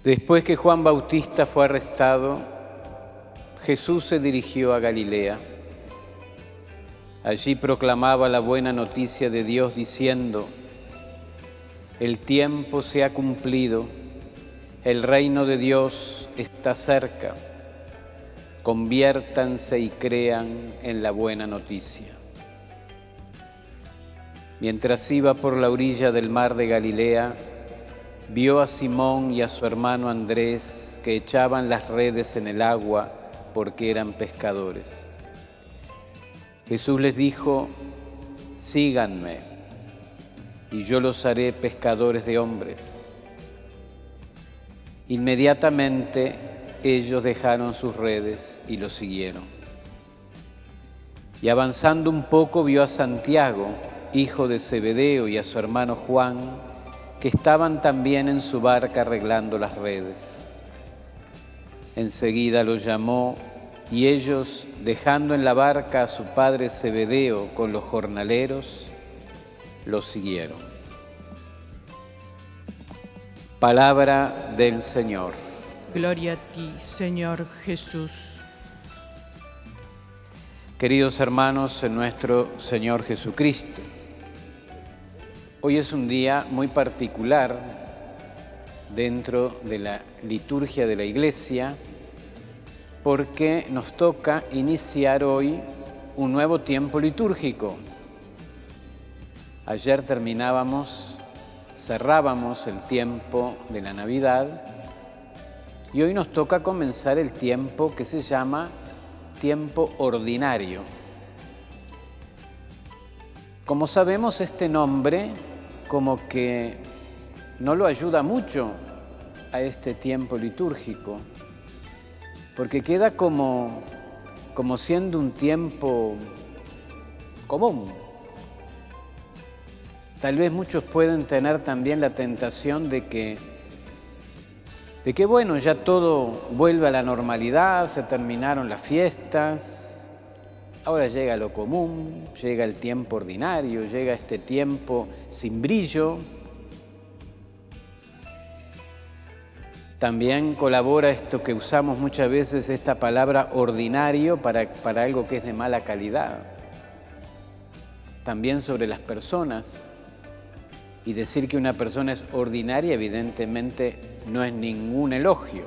Después que Juan Bautista fue arrestado, Jesús se dirigió a Galilea. Allí proclamaba la buena noticia de Dios diciendo: el tiempo se ha cumplido, el reino de Dios está cerca. Conviértanse y crean en la buena noticia. Mientras iba por la orilla del mar de Galilea, vio a Simón y a su hermano Andrés que echaban las redes en el agua porque eran pescadores. Jesús les dijo: síganme, y yo los haré pescadores de hombres. Inmediatamente ellos dejaron sus redes y lo siguieron. Y avanzando un poco vio a Santiago, hijo de Zebedeo, y a su hermano Juan, que estaban también en su barca arreglando las redes. Enseguida los llamó, y ellos, dejando en la barca a su padre Zebedeo con los jornaleros, los siguieron. Palabra del Señor. Gloria a ti, Señor Jesús. Queridos hermanos en nuestro Señor Jesucristo, hoy es un día muy particular dentro de la liturgia de la Iglesia, porque nos toca iniciar hoy un nuevo tiempo litúrgico. Ayer cerrábamos el tiempo de la Navidad y hoy nos toca comenzar el tiempo que se llama tiempo ordinario. Como sabemos, este nombre como que no lo ayuda mucho a este tiempo litúrgico, porque queda como siendo un tiempo común. Tal vez muchos pueden tener también la tentación de que bueno, ya todo vuelve a la normalidad, se terminaron las fiestas, ahora llega lo común, llega el tiempo ordinario, llega este tiempo sin brillo. También colabora esto que usamos muchas veces, esta palabra ordinario, para algo que es de mala calidad. También sobre las personas. Y decir que una persona es ordinaria, evidentemente, no es ningún elogio.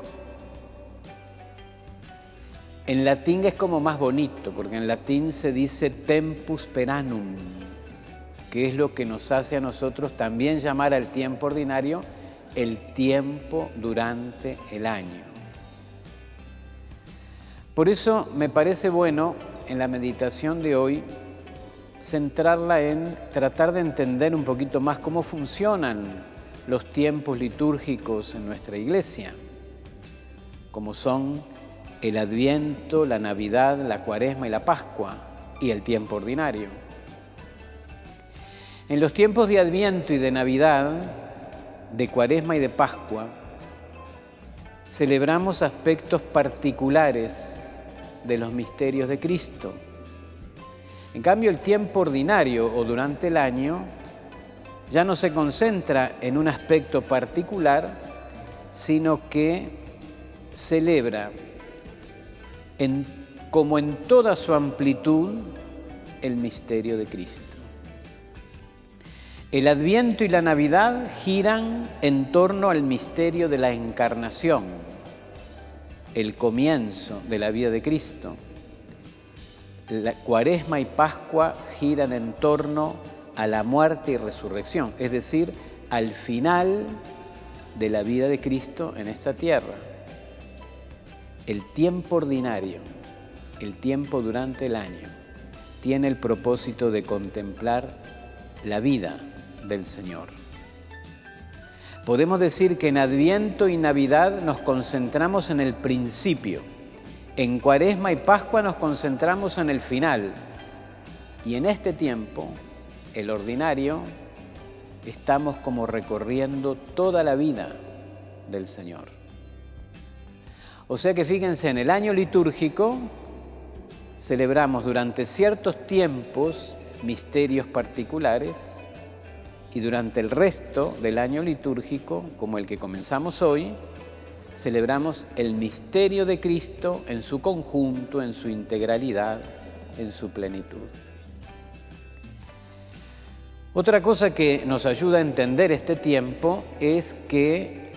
En latín es como más bonito, porque en latín se dice tempus peranum, que es lo que nos hace a nosotros también llamar al tiempo ordinario el tiempo durante el año. Por eso me parece bueno, en la meditación de hoy, centrarla en tratar de entender un poquito más cómo funcionan los tiempos litúrgicos en nuestra Iglesia, como son el Adviento, la Navidad, la Cuaresma y la Pascua, y el tiempo ordinario. En los tiempos de Adviento y de Navidad, de Cuaresma y de Pascua, celebramos aspectos particulares de los misterios de Cristo. En cambio, el tiempo ordinario o durante el año ya no se concentra en un aspecto particular, sino que celebra como en toda su amplitud el misterio de Cristo. El Adviento y la Navidad giran en torno al misterio de la Encarnación, el comienzo de la vida de Cristo. La Cuaresma y Pascua giran en torno a la muerte y resurrección, es decir, al final de la vida de Cristo en esta tierra. El tiempo ordinario, el tiempo durante el año, tiene el propósito de contemplar la vida del Señor. Podemos decir que en Adviento y Navidad nos concentramos en el principio. En Cuaresma y Pascua nos concentramos en el final. Y en este tiempo, el ordinario, estamos como recorriendo toda la vida del Señor. O sea que fíjense, en el año litúrgico celebramos durante ciertos tiempos misterios particulares y durante el resto del año litúrgico, como el que comenzamos hoy, celebramos el misterio de Cristo en su conjunto, en su integralidad, en su plenitud. Otra cosa que nos ayuda a entender este tiempo es que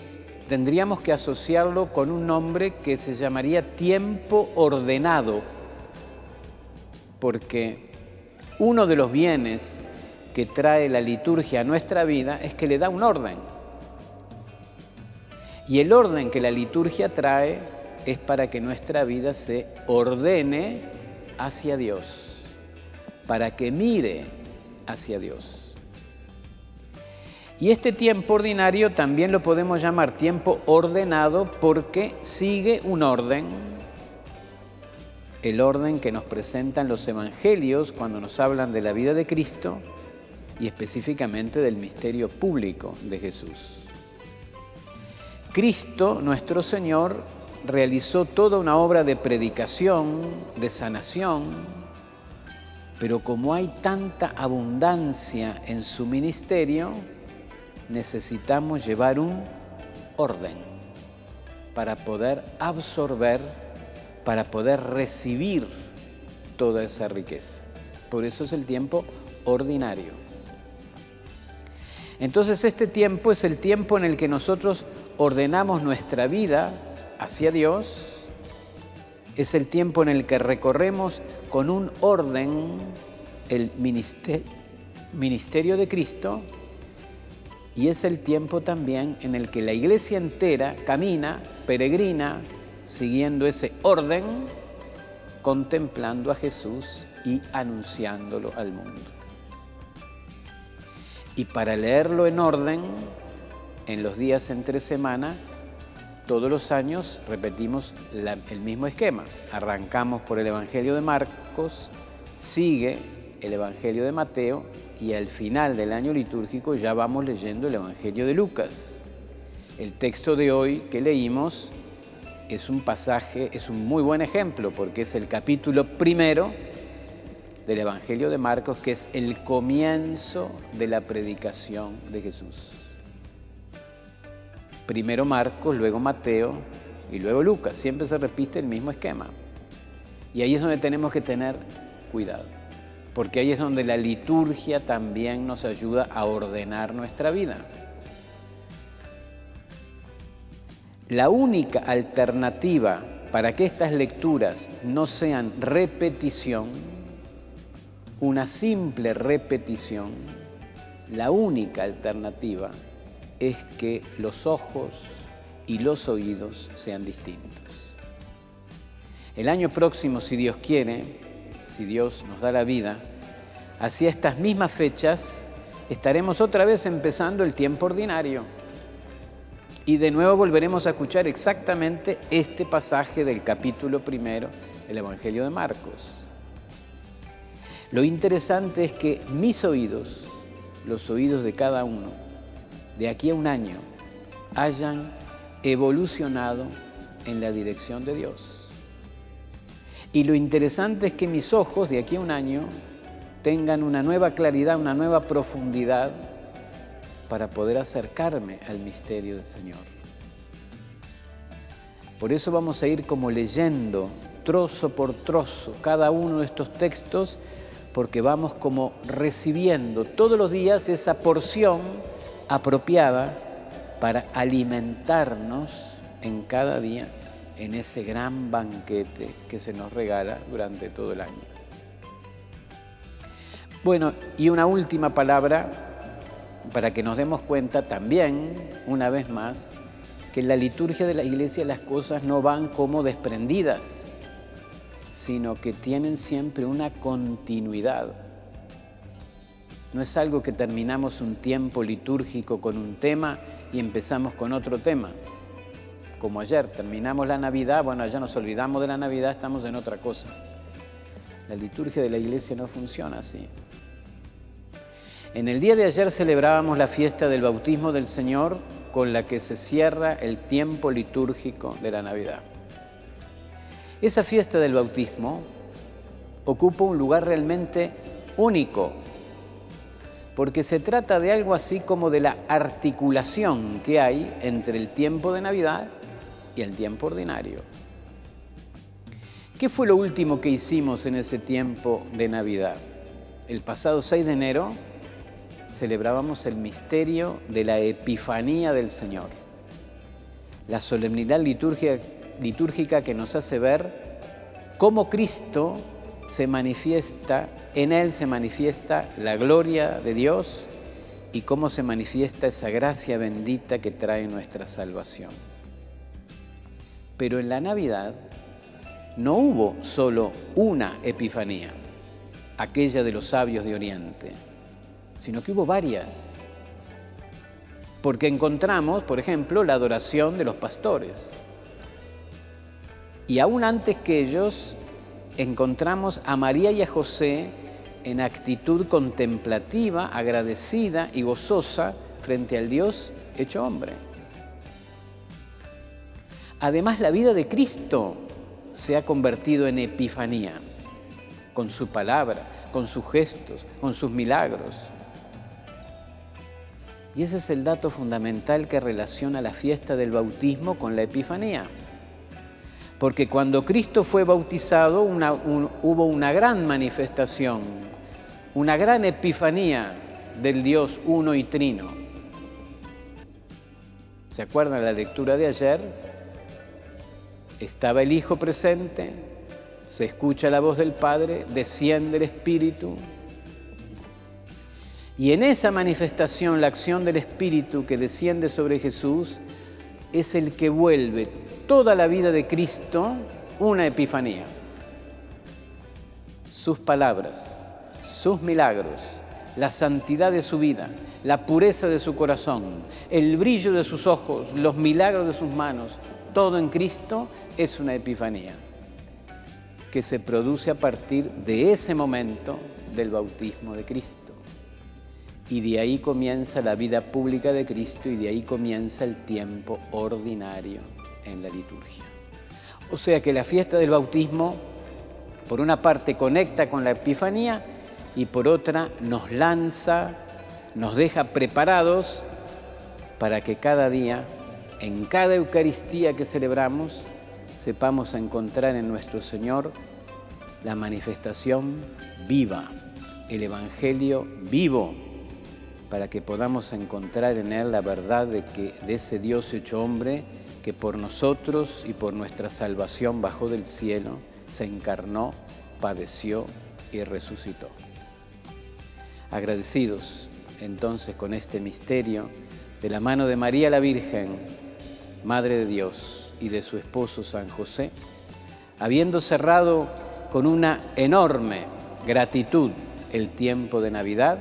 tendríamos que asociarlo con un nombre que se llamaría tiempo ordenado, porque uno de los bienes que trae la liturgia a nuestra vida es que le da un orden. Y el orden que la liturgia trae es para que nuestra vida se ordene hacia Dios, para que mire hacia Dios. Y este tiempo ordinario también lo podemos llamar tiempo ordenado porque sigue un orden, el orden que nos presentan los evangelios cuando nos hablan de la vida de Cristo y específicamente del misterio público de Jesús. Cristo, nuestro Señor, realizó toda una obra de predicación, de sanación, pero como hay tanta abundancia en su ministerio, necesitamos llevar un orden para poder absorber, para poder recibir toda esa riqueza. Por eso es el tiempo ordinario. Entonces este tiempo es el tiempo en el que nosotros ordenamos nuestra vida hacia Dios, es el tiempo en el que recorremos con un orden el ministerio de Cristo y es el tiempo también en el que la Iglesia entera camina, peregrina, siguiendo ese orden, contemplando a Jesús y anunciándolo al mundo. Y para leerlo en orden, en los días entre semana, todos los años repetimos el mismo esquema. Arrancamos por el Evangelio de Marcos, sigue el Evangelio de Mateo y al final del año litúrgico ya vamos leyendo el Evangelio de Lucas. El texto de hoy que leímos es un pasaje, es un muy buen ejemplo porque es el capítulo primero del Evangelio de Marcos, que es el comienzo de la predicación de Jesús. Primero Marcos, luego Mateo y luego Lucas. Siempre se repite el mismo esquema. Y ahí es donde tenemos que tener cuidado, porque ahí es donde la liturgia también nos ayuda a ordenar nuestra vida. La única alternativa para que estas lecturas no sean repetición, una simple repetición, la única alternativa es que los ojos y los oídos sean distintos. El año próximo, si Dios quiere, si Dios nos da la vida, hacia estas mismas fechas estaremos otra vez empezando el tiempo ordinario. Y de nuevo volveremos a escuchar exactamente este pasaje del capítulo primero del Evangelio de Marcos. Lo interesante es que mis oídos, los oídos de cada uno, de aquí a un año, hayan evolucionado en la dirección de Dios. Y lo interesante es que mis ojos, de aquí a un año, tengan una nueva claridad, una nueva profundidad para poder acercarme al misterio del Señor. Por eso vamos a ir como leyendo, trozo por trozo, cada uno de estos textos, porque vamos como recibiendo todos los días esa porción apropiada para alimentarnos en cada día en ese gran banquete que se nos regala durante todo el año. Bueno, y una última palabra para que nos demos cuenta también, una vez más, que en la liturgia de la Iglesia las cosas no van como desprendidas, sino que tienen siempre una continuidad. No es algo que terminamos un tiempo litúrgico con un tema y empezamos con otro tema. Como ayer, terminamos la Navidad, bueno, ya nos olvidamos de la Navidad, estamos en otra cosa. La liturgia de la Iglesia no funciona así. En el día de ayer celebrábamos la fiesta del bautismo del Señor, con la que se cierra el tiempo litúrgico de la Navidad. Esa fiesta del bautismo ocupa un lugar realmente único, porque se trata de algo así como de la articulación que hay entre el tiempo de Navidad y el tiempo ordinario. ¿Qué fue lo último que hicimos en ese tiempo de Navidad? El pasado 6 de enero celebrábamos el misterio de la Epifanía del Señor, la solemnidad litúrgica que nos hace ver cómo Cristo se manifiesta, en Él se manifiesta la gloria de Dios y cómo se manifiesta esa gracia bendita que trae nuestra salvación. Pero en la Navidad no hubo solo una Epifanía, aquella de los sabios de Oriente, sino que hubo varias. Porque encontramos, por ejemplo, la adoración de los pastores. Y aún antes que ellos, encontramos a María y a José en actitud contemplativa, agradecida y gozosa frente al Dios hecho hombre. Además, la vida de Cristo se ha convertido en epifanía, con su palabra, con sus gestos, con sus milagros. Y ese es el dato fundamental que relaciona la fiesta del bautismo con la Epifanía. Porque cuando Cristo fue bautizado hubo una gran manifestación, una gran epifanía del Dios uno y trino. ¿Se acuerdan la lectura de ayer? Estaba el Hijo presente, se escucha la voz del Padre, desciende el Espíritu. Y en esa manifestación, la acción del Espíritu que desciende sobre Jesús es el que vuelve toda la vida de Cristo una epifanía. Sus palabras, sus milagros, la santidad de su vida, la pureza de su corazón, el brillo de sus ojos, los milagros de sus manos, todo en Cristo es una epifanía que se produce a partir de ese momento del bautismo de Cristo. Y de ahí comienza la vida pública de Cristo y de ahí comienza el tiempo ordinario en la liturgia. O sea que la fiesta del bautismo, por una parte, conecta con la Epifanía y por otra nos lanza, nos deja preparados para que cada día, en cada Eucaristía que celebramos, sepamos encontrar en nuestro Señor la manifestación viva, el Evangelio vivo, para que podamos encontrar en Él la verdad de ese Dios hecho hombre que por nosotros y por nuestra salvación bajó del cielo, se encarnó, padeció y resucitó. Agradecidos entonces con este misterio, de la mano de María la Virgen, Madre de Dios, y de su esposo San José, habiendo cerrado con una enorme gratitud el tiempo de Navidad,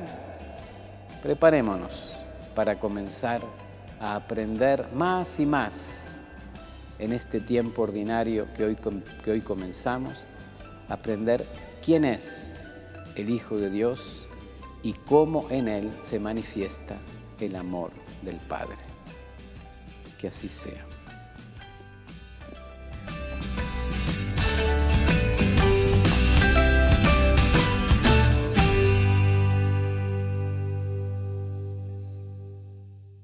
preparémonos para comenzar a aprender más y más en este tiempo ordinario que hoy comenzamos, a aprender quién es el Hijo de Dios y cómo en Él se manifiesta el amor del Padre. Que así sea.